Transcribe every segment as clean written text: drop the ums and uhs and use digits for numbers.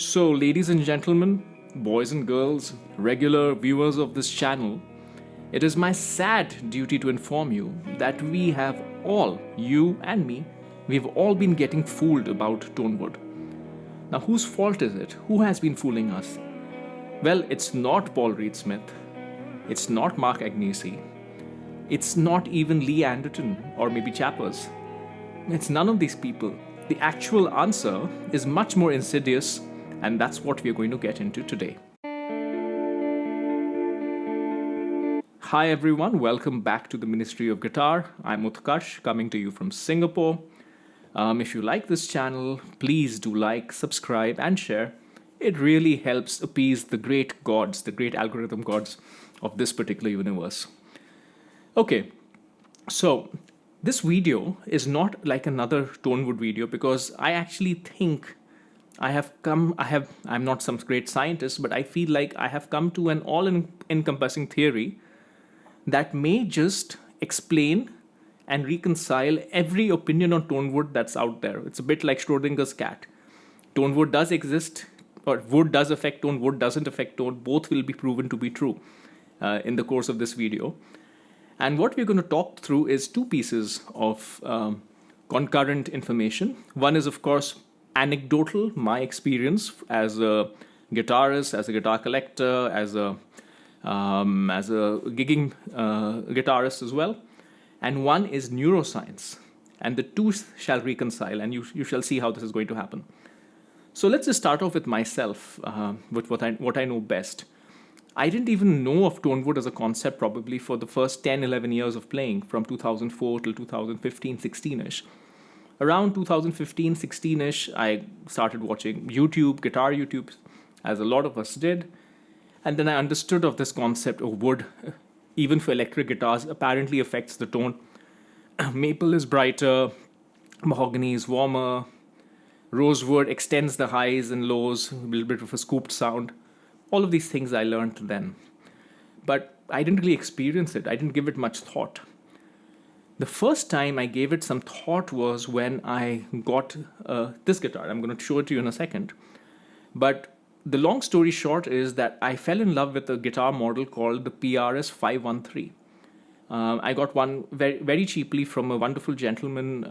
So, ladies and gentlemen, boys and girls, regular viewers of this channel, it is my sad duty to inform you that we have all, you and me, we've all been getting fooled about Tonewood. Now, whose fault is it? Who has been fooling us? Well, it's not Paul Reed Smith, it's not Mark Agnesi, it's not even Lee Anderton or maybe Chappers. It's none of these people. The actual answer is much more insidious, and that's what we're going to get into today. Hi everyone, welcome back to the Ministry of Guitar. I'm Utkarsh, coming to you from Singapore. If you like this channel, please do like, subscribe and share. It really helps appease the great gods, the great algorithm gods of this particular universe. Okay, so this video is not like another Tonewood video because I actually think I'm not some great scientist, but I feel like I have come to an all-encompassing theory that may just explain and reconcile every opinion on Tonewood that's out there. It's a bit like Schrodinger's cat. Tonewood does exist, or wood does affect tone, wood doesn't affect tone. Both will be proven to be true in the course of this video. And what we're going to talk through is two pieces of concurrent information. One is, of course, anecdotal, my experience as a guitarist, as a guitar collector, as a gigging guitarist as well. And one is neuroscience. And the two shall reconcile, and you shall see how this is going to happen. So let's just start off with myself, with what I know best. I didn't even know of Tonewood as a concept probably for the first 10, 11 years of playing, from 2004 till 2015, 16-ish. Around 2015, 16-ish, I started watching guitar YouTube, as a lot of us did. And then I understood of this concept of wood, even for electric guitars, apparently affects the tone. Maple is brighter, mahogany is warmer, rosewood extends the highs and lows, a little bit of a scooped sound. All of these things I learned then. But I didn't really experience it. I didn't give it much thought. The first time I gave it some thought was when I got this guitar. I'm going to show it to you in a second. But the long story short is that I fell in love with a guitar model called the PRS 513. I got one very, very cheaply from a wonderful gentleman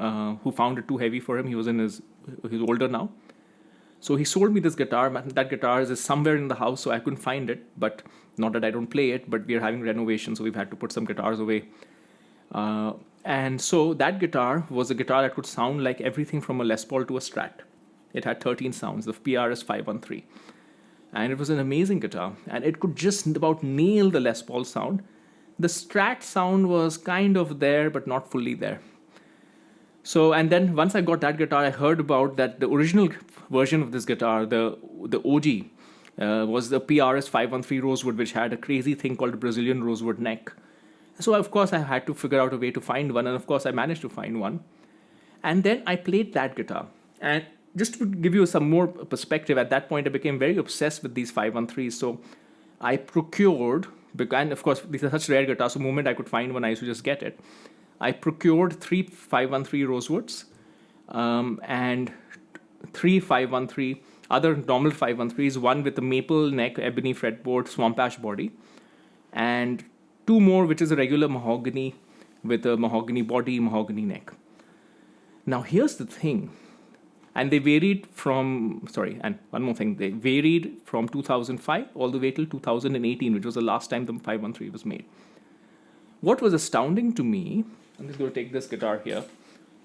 who found it too heavy for him. He's older now. So he sold me this guitar. That guitar is somewhere in the house, so I couldn't find it. But not that I don't play it, but we're having renovation, so we've had to put some guitars away. And so that guitar was a guitar that could sound like everything from a Les Paul to a Strat. It had 13 sounds, the PRS 513. And it was an amazing guitar. And it could just about nail the Les Paul sound. The Strat sound was kind of there, but not fully there. So, and then once I got that guitar, I heard about that the original version of this guitar, the OG, was the PRS 513 Rosewood, which had a crazy thing called a Brazilian rosewood neck. So, of course, I had to figure out a way to find one, and of course, I managed to find one. And then I played that guitar. And just to give you some more perspective, at that point, I became very obsessed with these 513s. So, I procured, and of course, these are such rare guitars, so the moment I could find one, I used to just get it. I procured 3 513 Rosewoods and 3 513 other normal 513s, one with a maple neck, ebony fretboard, swamp ash body, and 2 more, which is a regular mahogany with a mahogany body, mahogany neck. Now, here's the thing. And they varied from, and one more thing, they varied from 2005 all the way till 2018, which was the last time the 513 was made. What was astounding to me, I'm just going to take this guitar here,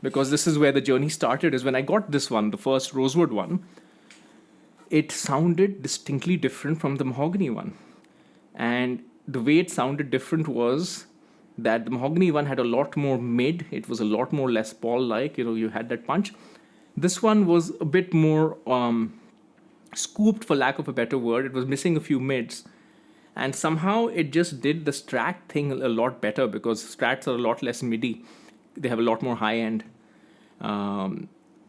because this is where the journey started, is when I got this one, the first rosewood one, it sounded distinctly different from the mahogany one. And the way it sounded different was that the mahogany one had a lot more mid, it was a lot more Les Paul-like, you had that punch. This one was a bit more scooped, for lack of a better word. It was missing a few mids. And somehow it just did the Strat thing a lot better, because Strats are a lot less MIDI. They have a lot more high end.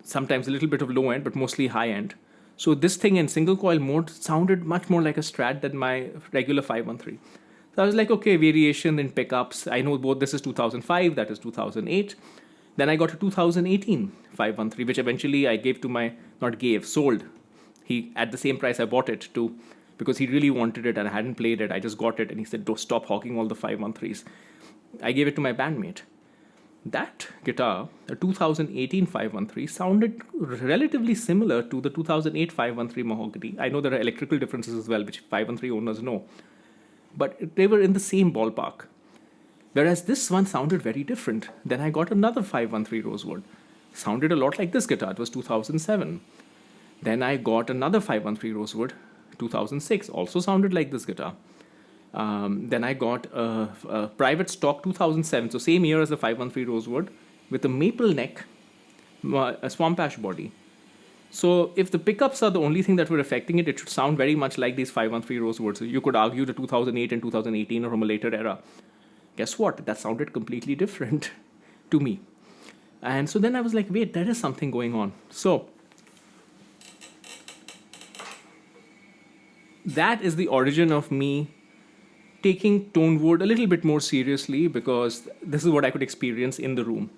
Sometimes a little bit of low end, but mostly high end. So this thing in single coil mode sounded much more like a Strat than my regular 513. So I was like, okay, variation in pickups. I know both this is 2005, that is 2008. Then I got a 2018 513, which eventually I gave to sold At the same price I bought it too, because he really wanted it and I hadn't played it. I just got it and he said, "Don't stop hawking all the 513s." I gave it to my bandmate. That guitar, a 2018 513, sounded relatively similar to the 2008 513 Mahogany. I know there are electrical differences as well, which 513 owners know, but they were in the same ballpark. Whereas this one sounded very different. Then I got another 513 Rosewood. Sounded a lot like this guitar. It was 2007. Then I got another 513 Rosewood, 2006. Also sounded like this guitar. Then I got a private stock 2007, so same year as the 513 Rosewood, with a maple neck, a swamp ash body. So if the pickups are the only thing that were affecting it, it should sound very much like these 513 Rosewoods. So you could argue the 2008 and 2018 are from a later era. Guess what? That sounded completely different to me. And so then I was like, wait, there is something going on. So that is the origin of me taking Tonewood a little bit more seriously, because this is what I could experience in the room.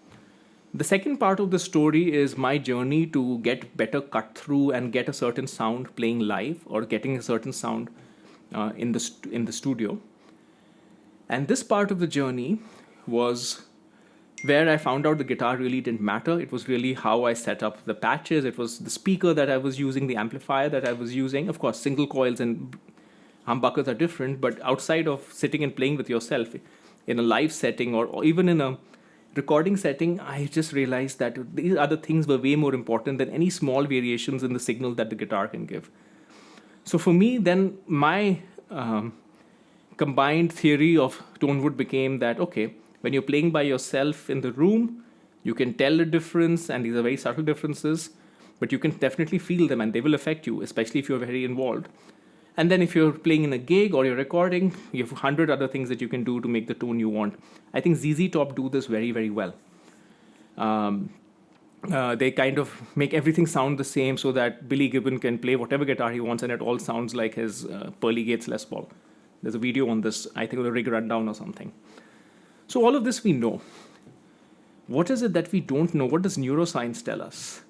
The second part of the story is my journey to get better cut through and get a certain sound playing live, or getting a certain sound in the studio. And this part of the journey was where I found out the guitar really didn't matter. It was really how I set up the patches. It was the speaker that I was using, the amplifier that I was using. Of course, single coils and humbuckers are different, but outside of sitting and playing with yourself in a live setting or even in a recording setting, I just realized that these other things were way more important than any small variations in the signal that the guitar can give. So for me, then my combined theory of Tonewood became that, okay, when you're playing by yourself in the room, you can tell the difference, and these are very subtle differences, but you can definitely feel them and they will affect you, especially if you're very involved. And then if you're playing in a gig or you're recording, you have 100 other things that you can do to make the tone you want. I think ZZ Top do this very, very well. They kind of make everything sound the same so that Billy Gibbon can play whatever guitar he wants and it all sounds like his Pearly Gates Les Paul. There's a video on this, I think, on the Rig Rundown or something. So all of this we know. What is it that we don't know? What does neuroscience tell us?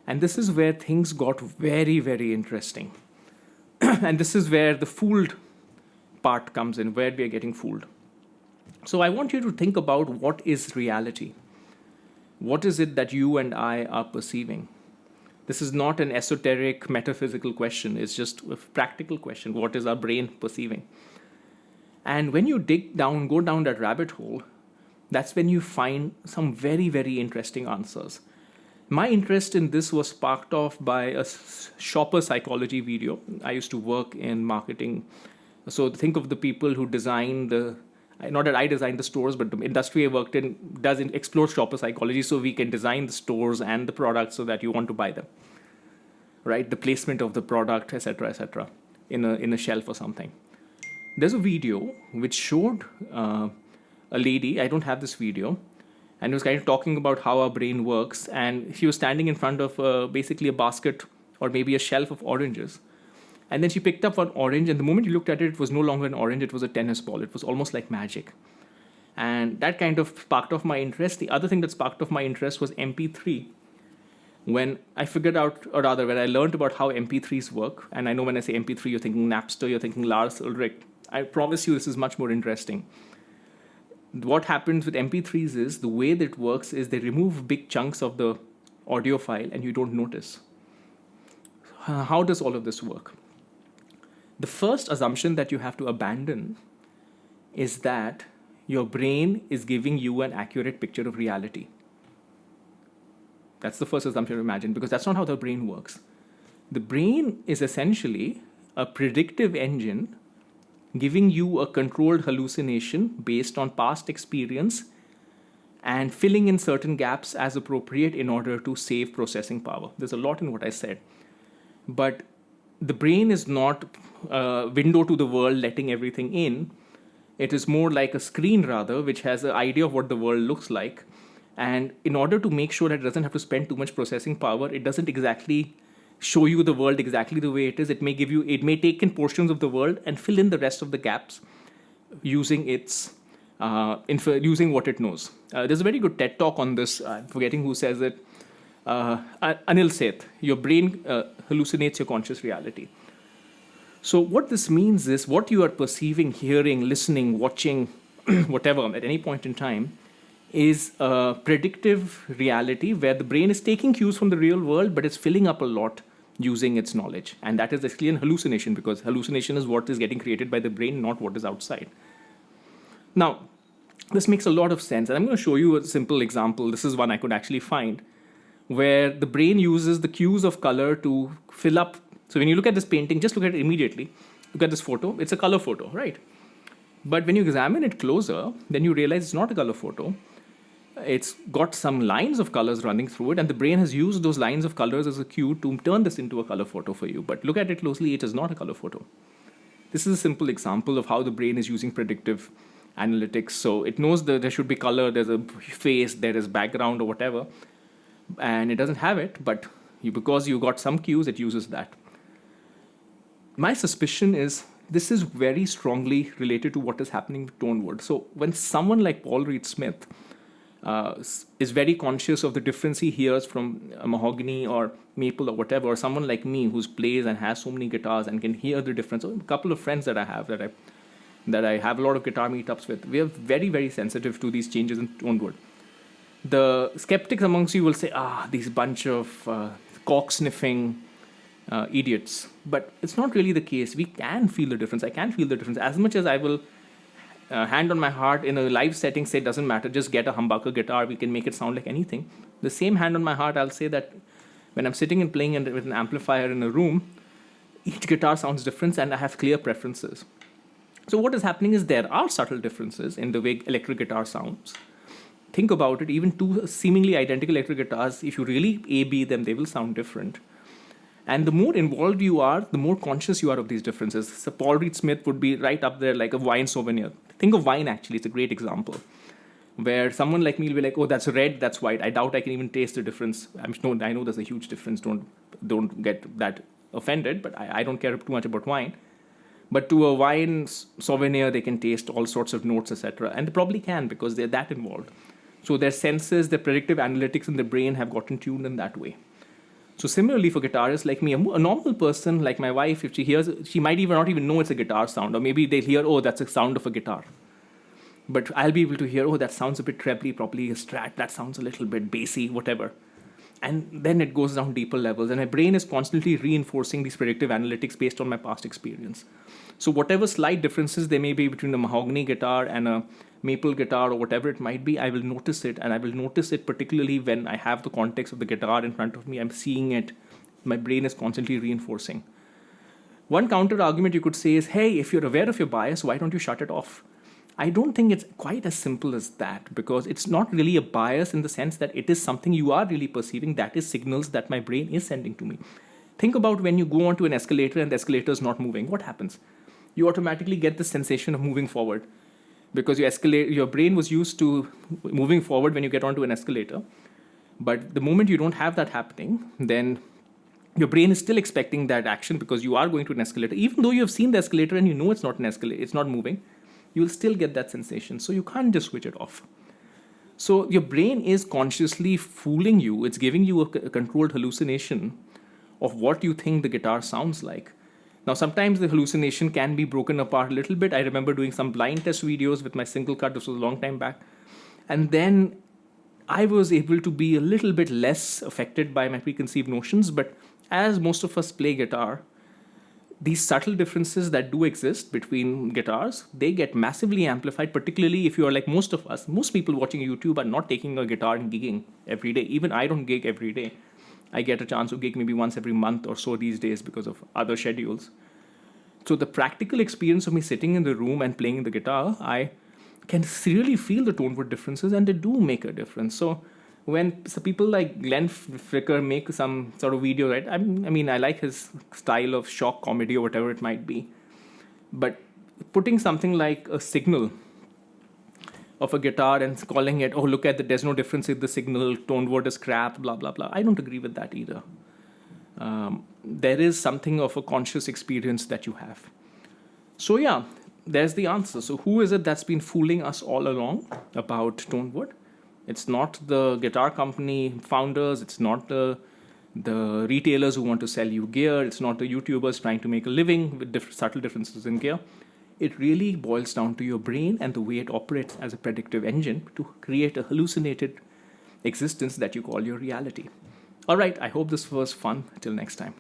And this is where things got very, very interesting. And this is where the fooled part comes in, where we are getting fooled. So I want you to think about what is reality. What is it that you and I are perceiving? This is not an esoteric, metaphysical question. It's just a practical question. What is our brain perceiving? And when you go down that rabbit hole, that's when you find some very, very interesting answers. My interest in this was sparked off by a shopper psychology video. I used to work in marketing. So think of the people who design not that I designed the stores, but the industry I worked in does explore shopper psychology, so we can design the stores and the products so that you want to buy them, right? The placement of the product, etc., in a shelf or something. There's a video which showed a lady, I don't have this video, and it was kind of talking about how our brain works, and she was standing in front of basically a basket or maybe a shelf of oranges. And then she picked up one orange, and the moment you looked at it, it was no longer an orange, it was a tennis ball. It was almost like magic. And that kind of sparked off my interest. The other thing that sparked off my interest was MP3. When I figured out, or rather, when I learned about how MP3s work, and I know when I say MP3, you're thinking Napster, you're thinking Lars Ulrich. I promise you this is much more interesting. What happens with MP3s is, the way that it works is they remove big chunks of the audio file and you don't notice. How does all of this work? The first assumption that you have to abandon is that your brain is giving you an accurate picture of reality. That's the first assumption to imagine, because that's not how the brain works. The brain is essentially a predictive engine giving you a controlled hallucination based on past experience and filling in certain gaps as appropriate in order to save processing power. There's a lot in what I said. But the brain is not a window to the world letting everything in. It is more like a screen, rather, which has an idea of what the world looks like. And in order to make sure that it doesn't have to spend too much processing power, it doesn't exactly show you the world exactly the way it is. It may take in portions of the world and fill in the rest of the gaps using using what it knows. There's a very good TED talk on this. I'm forgetting who says it. Anil Seth, your brain hallucinates your conscious reality. So what this means is what you are perceiving, hearing, listening, watching, whatever, at any point in time, is a predictive reality where the brain is taking cues from the real world, but it's filling up a lot using its knowledge. And that is actually an hallucination, because hallucination is what is getting created by the brain, not what is outside. Now, this makes a lot of sense. And I'm going to show you a simple example. This is one I could actually find, where the brain uses the cues of color to fill up. So when you look at this painting, just look at it immediately. Look at this photo. It's a color photo, right? But when you examine it closer, then you realize it's not a color photo. It's got some lines of colors running through it, and the brain has used those lines of colors as a cue to turn this into a color photo for you. But look at it closely, it is not a color photo. This is a simple example of how the brain is using predictive analytics. So it knows that there should be color, there's a face, there is background or whatever, and it doesn't have it, but because you got some cues, it uses that. My suspicion is this is very strongly related to what is happening with Tonewood. So when someone like Paul Reed Smith is very conscious of the difference he hears from a mahogany or maple or whatever, or someone like me who plays and has so many guitars and can hear the difference. So a couple of friends that I have a lot of guitar meetups with, we are very, very sensitive to these changes in Tonewood. The skeptics amongst you will say, these bunch of cork-sniffing idiots. But it's not really the case. We can feel the difference. I can feel the difference. As much as I will hand on my heart in a live setting say, doesn't matter, just get a humbucker guitar, we can make it sound like anything. The same hand on my heart, I'll say that when I'm sitting and playing with an amplifier in a room, each guitar sounds different and I have clear preferences. So what is happening is there are subtle differences in the way electric guitar sounds. Think about it, even two seemingly identical electric guitars, if you really A-B them, they will sound different. And the more involved you are, the more conscious you are of these differences. So Paul Reed Smith would be right up there like a wine sommelier. Think of wine, actually. It's a great example. Where someone like me will be like, oh, that's red, that's white. I doubt I can even taste the difference. I know there's a huge difference. Don't get that offended, but I don't care too much about wine. But to a wine sommelier, they can taste all sorts of notes, etc. And they probably can because they're that involved. So their senses, their predictive analytics in the brain have gotten tuned in that way. So similarly for guitarists like me, a normal person like my wife, if she hears, she might even not even know it's a guitar sound, or maybe they'll hear, oh, that's a sound of a guitar. But I'll be able to hear, oh, that sounds a bit trebly, probably a strat, that sounds a little bit bassy, whatever. And then it goes down deeper levels, and my brain is constantly reinforcing these predictive analytics based on my past experience. So whatever slight differences there may be between a mahogany guitar and a maple guitar or whatever it might be, I will notice it, and I will notice it particularly when I have the context of the guitar in front of me. I'm seeing it. My brain is constantly reinforcing. One counter argument you could say is, hey, if you're aware of your bias, why don't you shut it off? I don't think it's quite as simple as that, because it's not really a bias in the sense that it is something you are really perceiving, that is signals that my brain is sending to me. Think about when you go onto an escalator and the escalator is not moving. What happens? You automatically get the sensation of moving forward, because your brain was used to moving forward when you get onto an escalator. But the moment you don't have that happening, then your brain is still expecting that action because you are going to an escalator. Even though you have seen the escalator and you know it's not an escalator, it's not moving, you will still get that sensation. So you can't just switch it off. So your brain is consciously fooling you. It's giving you a controlled hallucination of what you think the guitar sounds like. Now, sometimes the hallucination can be broken apart a little bit. I remember doing some blind test videos with my single cut. This was a long time back. And then I was able to be a little bit less affected by my preconceived notions. But as most of us play guitar, these subtle differences that do exist between guitars, they get massively amplified, particularly if you are like most of us. Most people watching YouTube are not taking a guitar and gigging every day. Even I don't gig every day. I get a chance to gig maybe once every month or so these days because of other schedules. So the practical experience of me sitting in the room and playing the guitar, I can really feel the Tonewood differences, and they do make a difference. So when people like Glenn Fricker make some sort of video, right? I mean, I like his style of shock comedy or whatever it might be. But putting something like a signal of a guitar and calling it, oh, look at there's no difference in the signal, Tonewood is crap, blah, blah, blah. I don't agree with that either. There is something of a conscious experience that you have. So yeah, there's the answer. So who is it that's been fooling us all along about Tonewood? It's not the guitar company founders. It's not the retailers who want to sell you gear. It's not the YouTubers trying to make a living with subtle differences in gear. It really boils down to your brain and the way it operates as a predictive engine to create a hallucinated existence that you call your reality. All right, I hope this was fun. Till next time.